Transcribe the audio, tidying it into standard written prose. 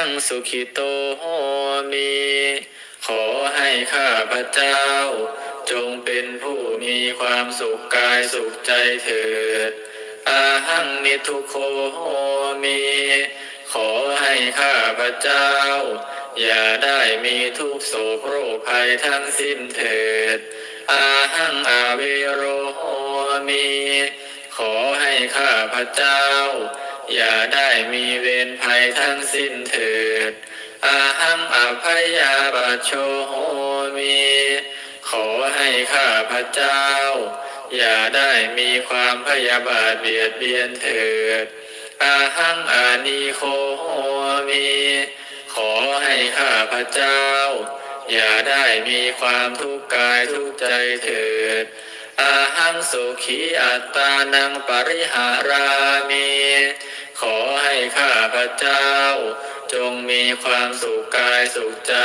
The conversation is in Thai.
งสุขิโตโหมิขอให้ข้าพเจ้าจงเป็นผู้มีความสุขกายสุขใจเถิดอาหังนิทุกโขโหมิขอให้ข้าพเจ้าอย่าได้มีทุกโศกโรคภัยทั้งสิ้นเถิดอาหังอาเวโรโหมิขอให้ข้าพเจ้าอย่าได้มีเวรภัยทั้งสิ้นเถิดอาหังอภัยยาปัชโชโหมิขอให้ข้าพเจ้าอย่าได้มีความพยาบาทเบียดเบียนเถิดอาหังอานิโคโหมิขอให้ข้าพเจ้าอย่าได้มีความทุกข์กายทุกข์ใจเถิดอาหังสุขีอัตตานังปริหารามิขอให้ข้าพเจ้าจงมีความสุขกายสุขใจ